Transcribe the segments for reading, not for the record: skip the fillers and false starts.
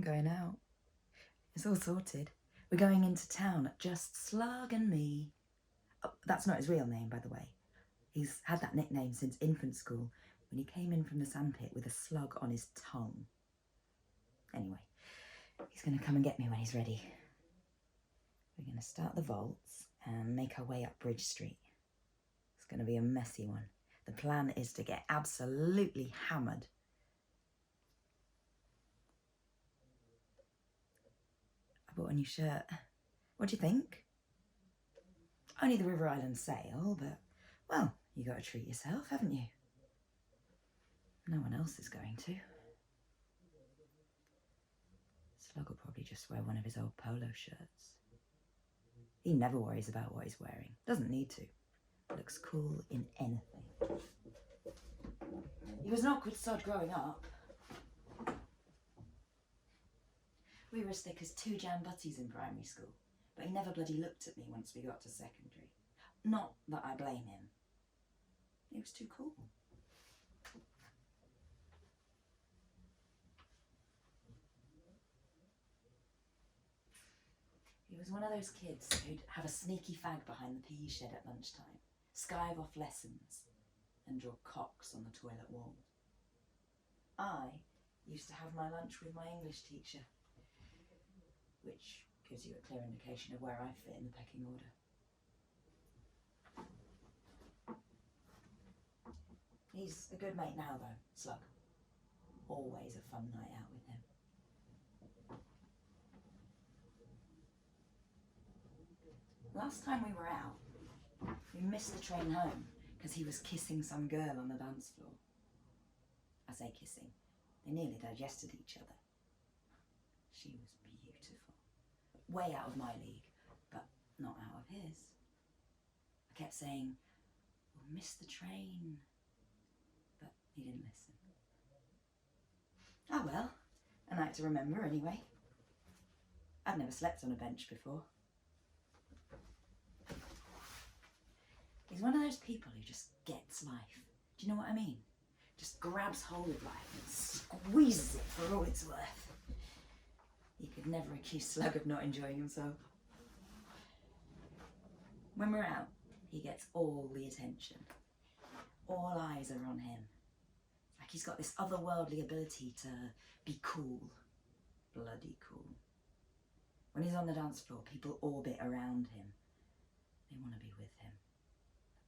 going out. It's all sorted. We're going into town, just Slug and me. Oh, that's not his real name, by the way. He's had that nickname since infant school, when he came in from the sandpit with a slug on his tongue. Anyway, he's going to come and get me when he's ready. We're going to start the vaults and make our way up Bridge Street. It's going to be a messy one. The plan is to get absolutely hammered. I bought a new shirt. What do you think? Only the River Island sale, but, well, you got to treat yourself, haven't you? No one else is going to. Slug will probably just wear one of his old polo shirts. He never worries about what he's wearing. Doesn't need to. Looks cool in anything. He was an awkward sod growing up. We were as thick as two jam butties in primary school, but he never bloody looked at me once we got to secondary. Not that I blame him. He was too cool. He was one of those kids who'd have a sneaky fag behind the PE shed at lunchtime, skive off lessons, and draw cocks on the toilet wall. I used to have my lunch with my English teacher, which gives you a clear indication of where I fit in the pecking order. He's a good mate now, though, Slug. Always a fun night out with him. Last time we were out, we missed the train home because he was kissing some girl on the dance floor. I say kissing, they nearly digested each other. She was beautiful. Way out of my league, but not out of his. I kept saying, we'll miss the train, but he didn't listen. Oh well, a night to remember anyway. I've never slept on a bench before. He's one of those people who just gets life. Do you know what I mean? Just grabs hold of life and squeezes it for all it's worth. You could never accuse Slug of not enjoying himself. When we're out, he gets all the attention. All eyes are on him. Like he's got this otherworldly ability to be cool. Bloody cool. When he's on the dance floor, people orbit around him. They want to be with him.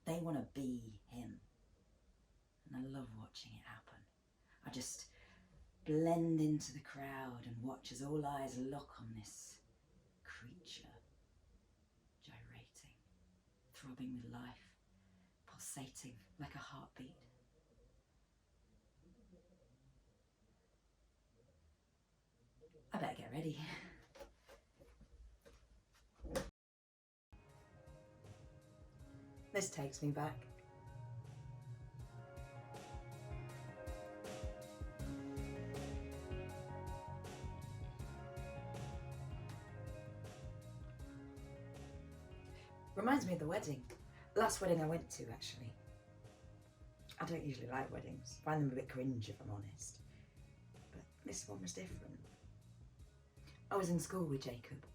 They want to be him. And I love watching it happen. I just blend into the crowd and watch as all eyes lock on this creature, gyrating, throbbing with life, pulsating like a heartbeat. I better get ready. This takes me back. Reminds me of the wedding. Last wedding I went to, actually. I don't usually like weddings. Find them a bit cringe, if I'm honest. But this one was different. I was in school with Jacob.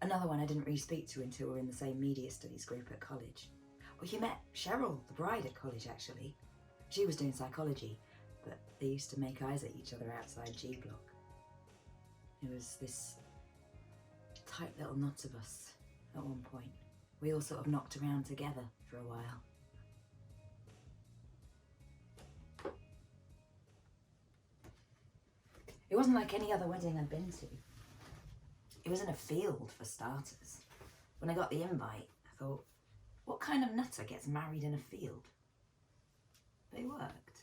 Another one I didn't really speak to until we were in the same media studies group at college. Well, you met Cheryl, the bride at college, actually. She was doing psychology, but they used to make eyes at each other outside G Block. It was this tight little knot of us at one point. We all sort of knocked around together for a while. It wasn't like any other wedding I'd been to. It was in a field, for starters. When I got the invite, I thought, what kind of nutter gets married in a field? But it worked.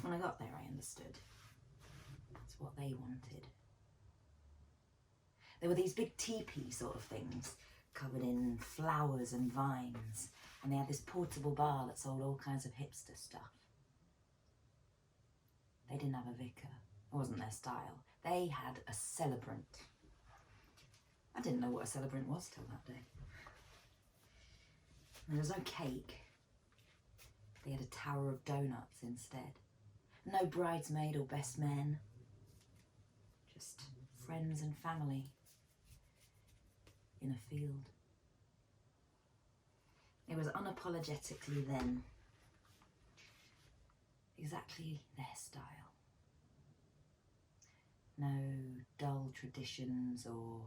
When I got there, I understood. That's what they wanted. There were these big teepee sort of things, covered in flowers and vines, and they had this portable bar that sold all kinds of hipster stuff. They didn't have a vicar. It wasn't their style. They had a celebrant. I didn't know what a celebrant was till that day. And there was no cake. They had a tower of donuts instead. No bridesmaid or best men. friends and family in a field. It was unapologetically them, exactly their style. No dull traditions or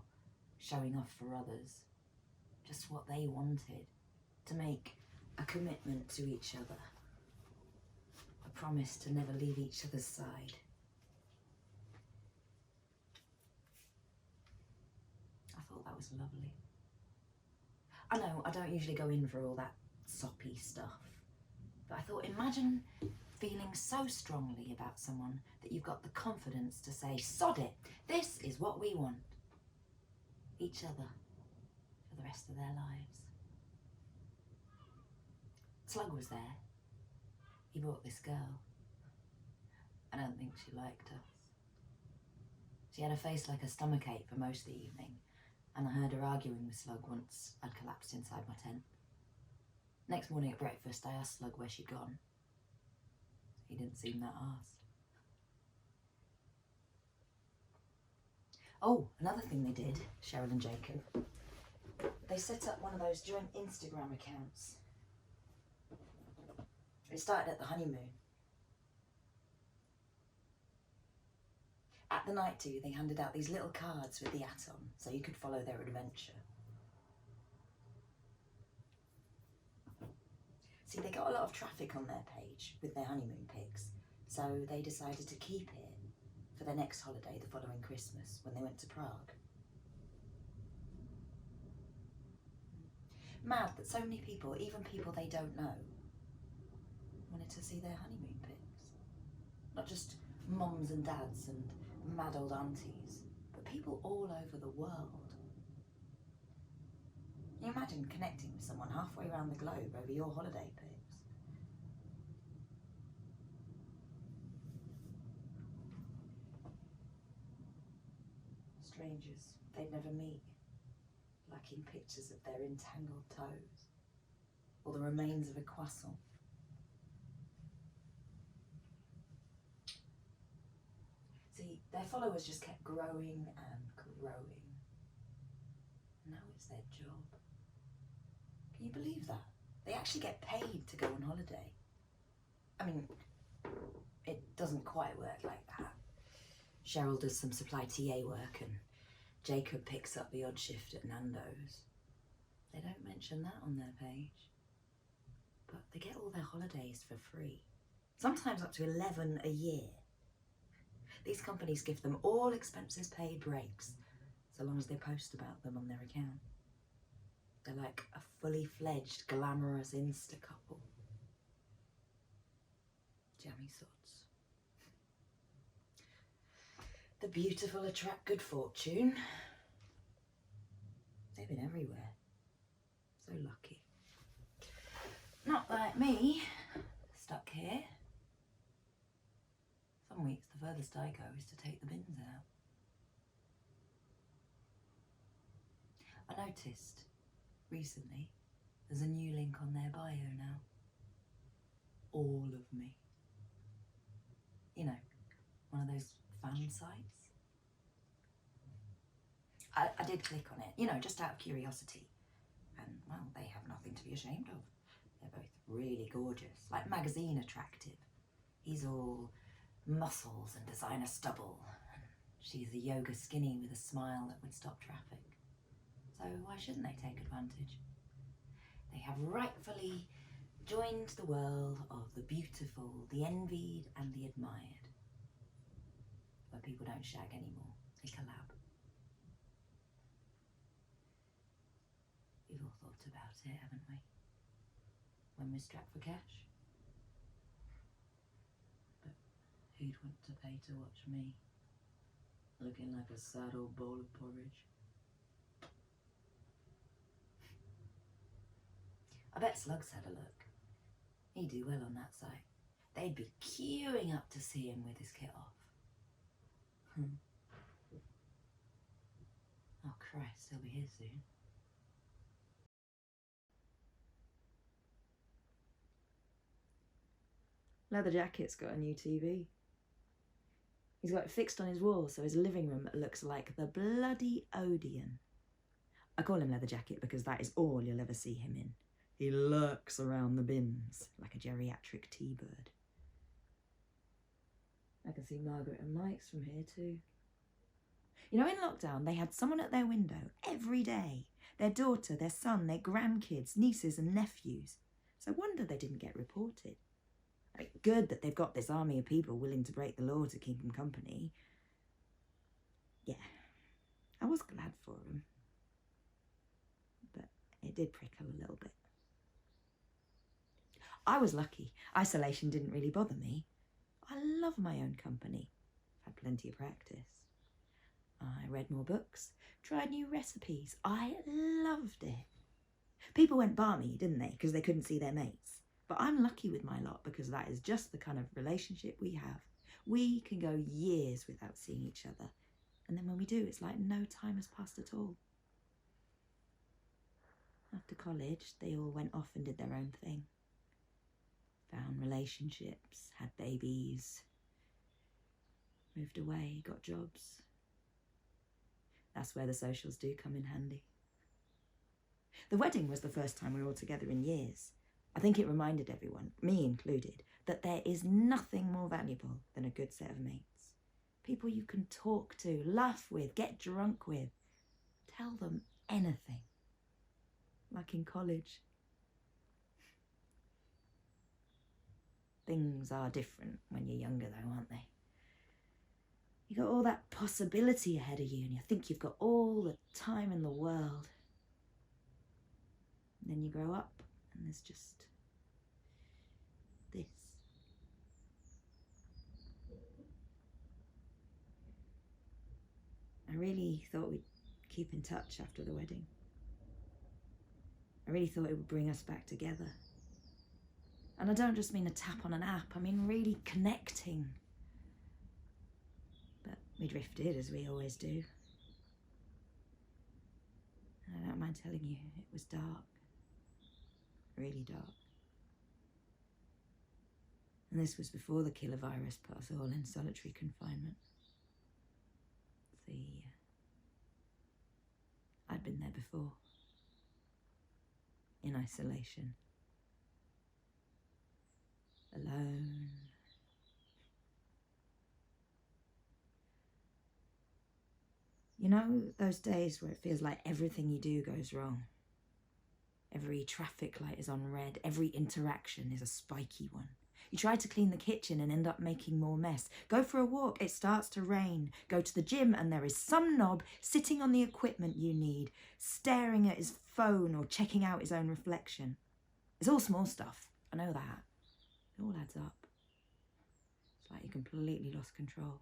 showing off for others, just what they wanted, to make a commitment to each other, a promise to never leave each other's side. I thought that was lovely. I know I don't usually go in for all that soppy stuff, but I thought, imagine feeling so strongly about someone that you've got the confidence to say, sod it, this is what we want. Each other for the rest of their lives. Slug was there. He brought this girl. I don't think she liked us. She had a face like a stomachache for most of the evening, and I heard her arguing with Slug once I'd collapsed inside my tent. Next morning at breakfast, I asked Slug where she'd gone. He didn't seem that arsed. Oh, another thing they did, Cheryl and Jacob, they set up one of those joint Instagram accounts. It started at the honeymoon. At the night do, they handed out these little cards with the at on, so you could follow their adventure. See, they got a lot of traffic on their page with their honeymoon pics, so they decided to keep it for their next holiday the following Christmas when they went to Prague. Mad that so many people, even people they don't know, wanted to see their honeymoon pics. Not just mums and dads and mad old aunties, but people all over the world. Can you imagine connecting with someone halfway around the globe over your holiday pics? Strangers they'd never meet, lacking pictures of their entangled toes, or the remains of a croissant. See, their followers just kept growing and growing. Now it's their job. Can you believe that? They actually get paid to go on holiday. I mean, it doesn't quite work like that. Cheryl does some supply TA work and Jacob picks up the odd shift at Nando's. They don't mention that on their page. But they get all their holidays for free. Sometimes up to 11 a year. These companies give them all expenses paid breaks, so long as they post about them on their account. They're like a fully fledged, glamorous Insta couple. Jammy sods. The beautiful attract good fortune. They've been everywhere. So lucky. Not like me, stuck here. Some weeks the furthest I go is to take the bins out. I noticed recently there's a new link on their bio now. All of me. You know, one of those fan sites. I did click on it, you know, just out of curiosity. And, well, they have nothing to be ashamed of. They're both really gorgeous, like magazine attractive. He's all muscles and designer stubble. She's a yoga skinny with a smile that would stop traffic. So why shouldn't they take advantage? They have rightfully joined the world of the beautiful, the envied and the admired. Where people don't shag anymore, they collab. We've all thought about it, haven't we? When we're strapped for cash. But who'd want to pay to watch me, looking like a sad old bowl of porridge? I bet Slugs had a look. He'd do well on that site. They'd be queuing up to see him with his kit off. Oh Christ, he'll be here soon. Leather Jacket's got a new TV. He's got it fixed on his wall so his living room looks like the bloody Odeon. I call him Leather Jacket because that is all you'll ever see him in. He lurks around the bins like a geriatric T-bird. I can see Margaret and Mike's from here too. You know, in lockdown, they had someone at their window every day. Their daughter, their son, their grandkids, nieces and nephews. So I wonder they didn't get reported. I mean, good that they've got this army of people willing to break the law to keep them company. Yeah, I was glad for them. But it did prickle a little bit. I was lucky. Isolation didn't really bother me. I love my own company. I've had plenty of practice. I read more books, tried new recipes. I loved it. People went balmy, didn't they? Because they couldn't see their mates. But I'm lucky with my lot because that is just the kind of relationship we have. We can go years without seeing each other. And then when we do, it's like no time has passed at all. After college, they all went off and did their own thing. Found relationships, had babies, moved away, got jobs. That's where the socials do come in handy. The wedding was the first time we were all together in years. I think it reminded everyone, me included, that there is nothing more valuable than a good set of mates. People you can talk to, laugh with, get drunk with. Tell them anything. Like in college. Things are different when you're younger though, aren't they? You got all that possibility ahead of you and you think you've got all the time in the world. And then you grow up and there's just this. I really thought we'd keep in touch after the wedding. I really thought it would bring us back together. And I don't just mean a tap on an app, I mean really connecting. But we drifted, as we always do. And I don't mind telling you, it was dark. Really dark. And this was before the killer virus put us all in solitary confinement. See, I'd been there before. In isolation. Alone. You know, those days where it feels like everything you do goes wrong. Every traffic light is on red, every interaction is a spiky one. You try to clean the kitchen and end up making more mess. Go for a walk, it starts to rain. Go to the gym and there is some knob sitting on the equipment you need, staring at his phone or checking out his own reflection. It's all small stuff, I know that. It all adds up. It's like you completely lost control.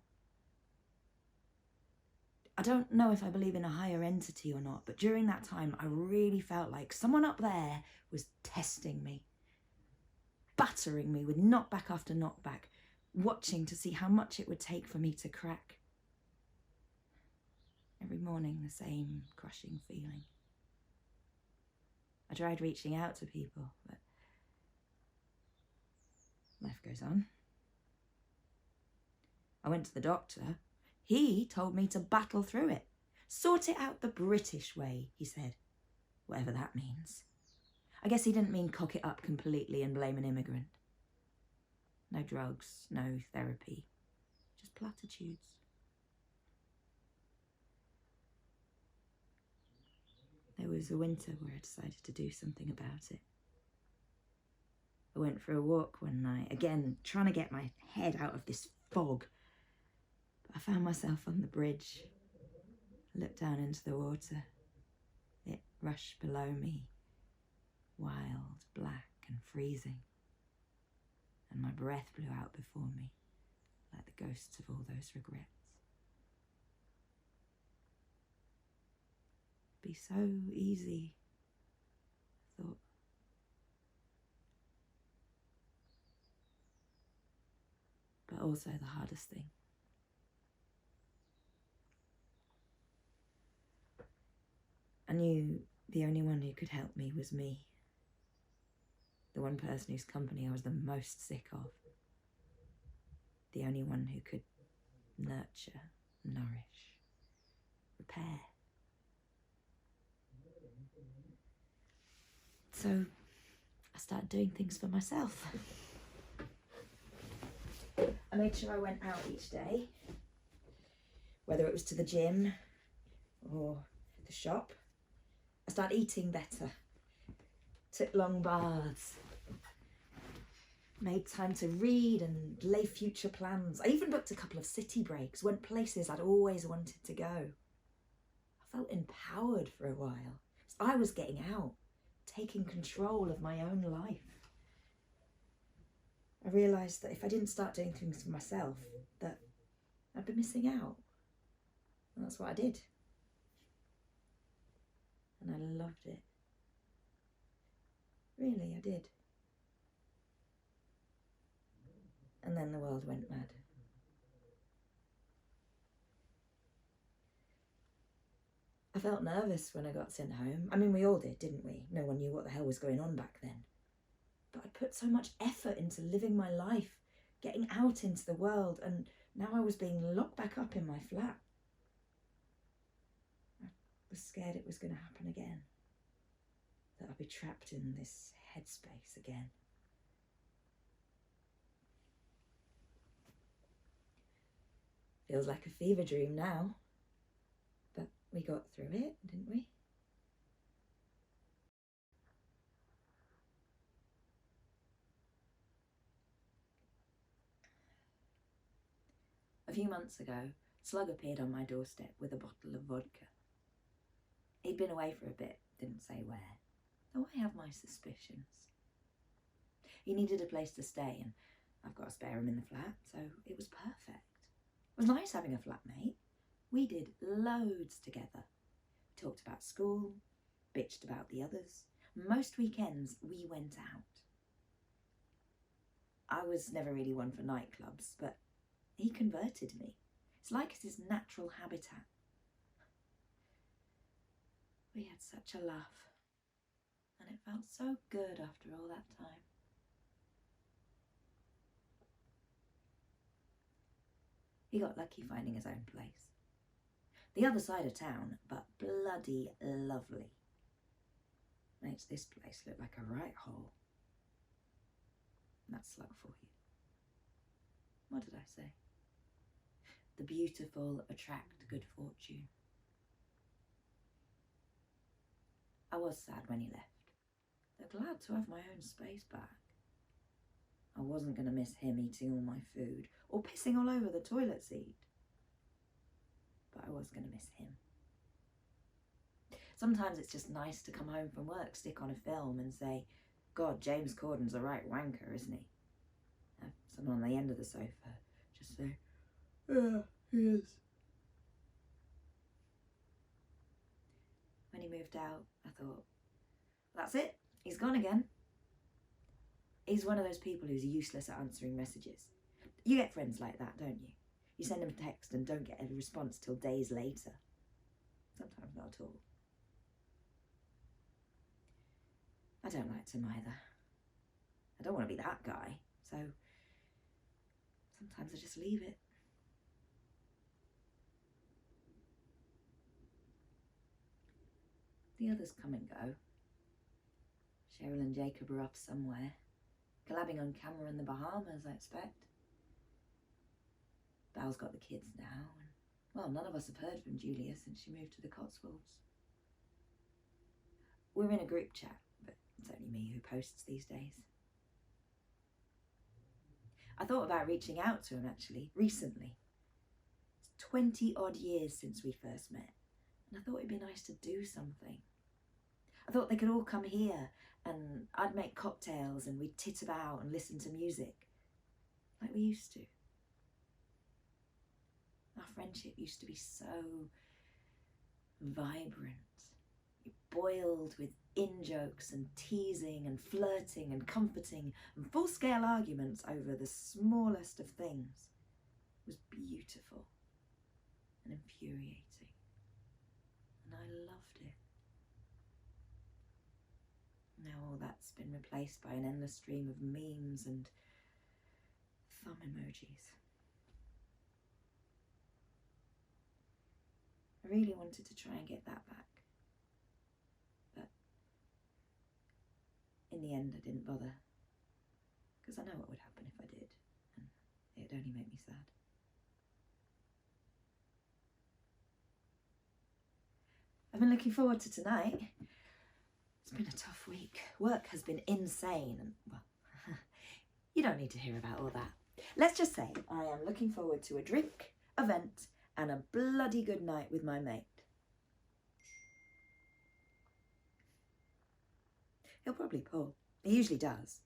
I don't know if I believe in a higher entity or not, but during that time, I really felt like someone up there was testing me, battering me with knockback after knockback, watching to see how much it would take for me to crack. Every morning, the same crushing feeling. I tried reaching out to people, but life goes on. I went to the doctor. He told me to battle through it. Sort it out the British way, he said. Whatever that means. I guess he didn't mean cock it up completely and blame an immigrant. No drugs, no therapy, just platitudes. There was a winter where I decided to do something about it. I went for a walk one night, again, trying to get my head out of this fog. But I found myself on the bridge. I looked down into the water. It rushed below me, wild, black and freezing. And my breath blew out before me, like the ghosts of all those regrets. It'd be so easy, I thought. But also the hardest thing. I knew the only one who could help me was me. The one person whose company I was the most sick of. The only one who could nurture, nourish, repair. So I started doing things for myself. I made sure I went out each day, whether it was to the gym or the shop. I started eating better, took long baths, made time to read and lay future plans. I even booked a couple of city breaks, went places I'd always wanted to go. I felt empowered for a while. I was getting out, taking control of my own life. I realised that if I didn't start doing things for myself, that I'd be missing out. And that's what I did. And I loved it. Really, I did. And then the world went mad. I felt nervous when I got sent home. I mean, we all did, didn't we? No one knew what the hell was going on back then. But I'd put so much effort into living my life, getting out into the world, and now I was being locked back up in my flat. I was scared it was going to happen again, that I'd be trapped in this headspace again. Feels like a fever dream now, but we got through it, didn't we? A few months ago, Slug appeared on my doorstep with a bottle of vodka. He'd been away for a bit, didn't say where, though I have my suspicions. He needed a place to stay, and I've got a spare room in the flat, so it was perfect. It was nice having a flatmate. We did loads together. Talked about school, bitched about the others. Most weekends we went out. I was never really one for nightclubs, but he converted me. It's like it's his natural habitat. We had such a laugh, and it felt so good after all that time. He got lucky finding his own place. The other side of town, but bloody lovely. Makes this place look like a right hole. And that's Slug for you. What did I say? The beautiful attract good fortune. I was sad when he left, though glad to have my own space back. I wasn't going to miss him eating all my food or pissing all over the toilet seat. But I was going to miss him. Sometimes it's just nice to come home from work, stick on a film and say, God, James Corden's a right wanker, isn't he? Have someone on the end of the sofa just say, yeah, he is. When he moved out, I thought, that's it, he's gone again. He's one of those people who's useless at answering messages. You get friends like that, don't you? You send them a text and don't get a response till days later. Sometimes not at all. I don't like to either. I don't want to be that guy, so sometimes I just leave it. The others come and go. Cheryl and Jacob are off somewhere, collabing on camera in the Bahamas, I expect. Belle's got the kids now, and, well, none of us have heard from Julia since she moved to the Cotswolds. We're in a group chat, but it's only me who posts these days. I thought about reaching out to him, actually, recently. It's 20 odd years since we first met, and I thought it'd be nice to do something. I thought they could all come here, and I'd make cocktails, and we'd tit about and listen to music, like we used to. Our friendship used to be so vibrant. It boiled with in-jokes and teasing and flirting and comforting and full-scale arguments over the smallest of things. It was beautiful and infuriating, and I loved it. Now all that's been replaced by an endless stream of memes and thumb emojis. really wanted to try and get that back. But in the end, I didn't bother. Because I know what would happen if I did. And it would only make me sad. I've been looking forward to tonight. It's been a tough week. Work has been insane. And, well, you don't need to hear about all that. Let's just say I am looking forward to a drink, a vent, and a bloody good night with my mate. He'll probably pull. He usually does.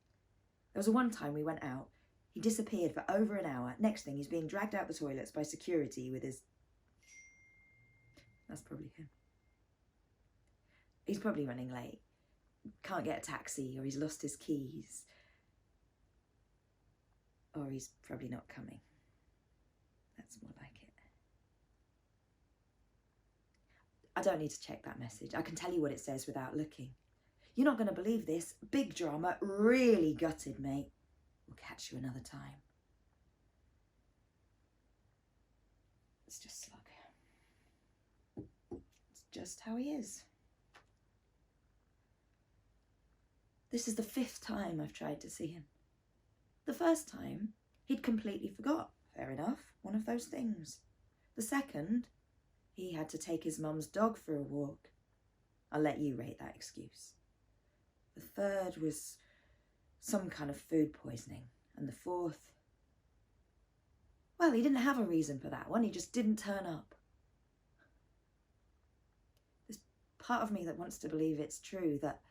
There was one time we went out. He disappeared for over an hour. Next thing, he's being dragged out the toilets by security with his... That's probably him. He's probably running late. Can't get a taxi, or he's lost his keys. Or he's probably not coming. That's more like it. I don't need to check that message. I can tell you what it says without looking. You're not going to believe this. Big drama. Really gutted, mate. We'll catch you another time. It's just Slug. It's just how he is. This is the 5th time I've tried to see him. The first time, he'd completely forgot. Fair enough, one of those things. The second, he had to take his mum's dog for a walk. I'll let you rate that excuse. The third was some kind of food poisoning. And the fourth, well, he didn't have a reason for that one. He just didn't turn up. There's part of me that wants to believe it's true, that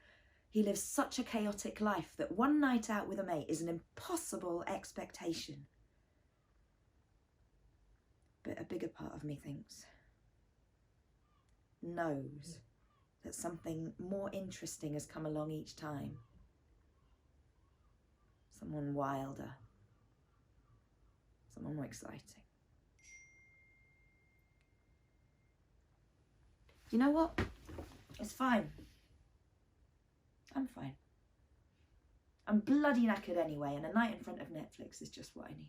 he lives such a chaotic life that one night out with a mate is an impossible expectation. But a bigger part of me knows that something more interesting has come along each time. Someone wilder. Someone more exciting. You know what? It's fine. I'm fine. I'm bloody knackered anyway, and a night in front of Netflix is just what I need.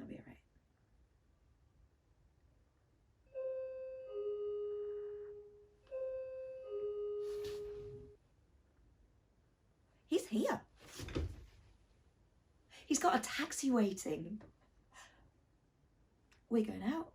I'll be alright. He's here. He's got a taxi waiting. We're going out.